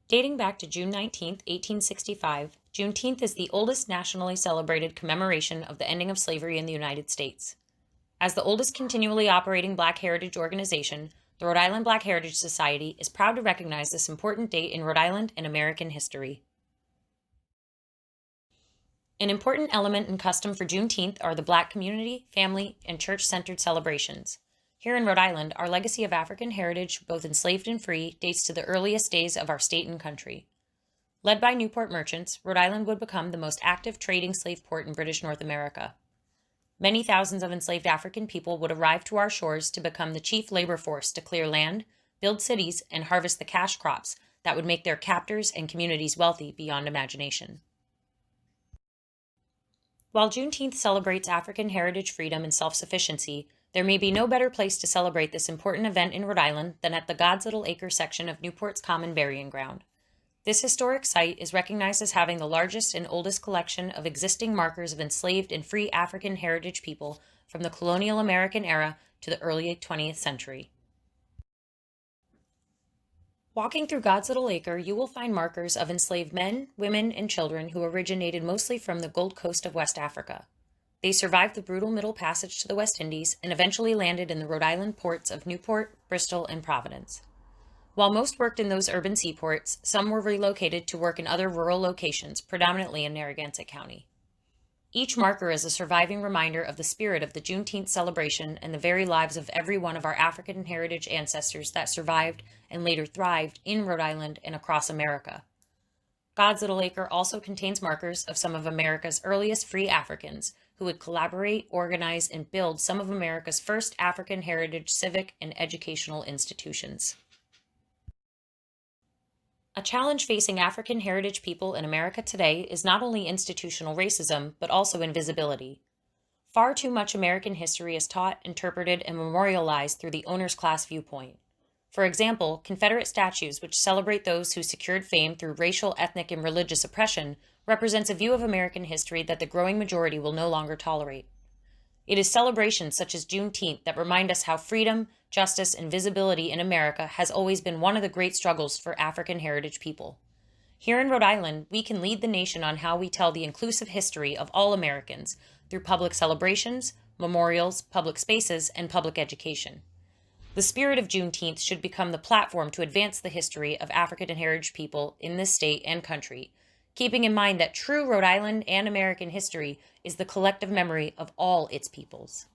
Dating back to June 19, 1865, Juneteenth is the oldest nationally celebrated commemoration of the ending of slavery in the United States. As the oldest continually operating Black heritage organization, the Rhode Island Black Heritage Society is proud to recognize this important date in Rhode Island and American history. An important element and custom for Juneteenth are the Black community, family, and church-centered celebrations. Here in Rhode Island, our legacy of African heritage, both enslaved and free, dates to the earliest days of our state and country. Led by Newport merchants, Rhode Island would become the most active trading slave port in British North America. Many thousands of enslaved African people would arrive to our shores to become the chief labor force to clear land, build cities, and harvest the cash crops that would make their captors and communities wealthy beyond imagination. While Juneteenth celebrates African heritage, freedom, and self-sufficiency, there may be no better place to celebrate this important event in Rhode Island than at the God's Little Acre section of Newport's Common Burying Ground. This historic site is recognized as having the largest and oldest collection of existing markers of enslaved and free African heritage people from the colonial American era to the early 20th century. Walking through God's Little Acre, you will find markers of enslaved men, women, and children who originated mostly from the Gold Coast of West Africa. They survived the brutal Middle Passage to the West Indies and eventually landed in the Rhode Island ports of Newport, Bristol, and Providence. While most worked in those urban seaports, some were relocated to work in other rural locations, predominantly in Narragansett County. Each marker is a surviving reminder of the spirit of the Juneteenth celebration and the very lives of every one of our African heritage ancestors that survived and later thrived in Rhode Island and across America. God's Little Acre also contains markers of some of America's earliest free Africans who would collaborate, organize, and build some of America's first African heritage civic and educational institutions. A challenge facing African heritage people in America today is not only institutional racism, but also invisibility. Far too much American history is taught, interpreted, and memorialized through the owner's class viewpoint. For example, Confederate statues, which celebrate those who secured fame through racial, ethnic, and religious oppression, represents a view of American history that the growing majority will no longer tolerate. It is celebrations such as Juneteenth that remind us how freedom, justice, and visibility in America has always been one of the great struggles for African heritage people. Here in Rhode Island, we can lead the nation on how we tell the inclusive history of all Americans through public celebrations, memorials, public spaces, and public education. The spirit of Juneteenth should become the platform to advance the history of African heritage people in this state and country, keeping in mind that true Rhode Island and American history is the collective memory of all its peoples.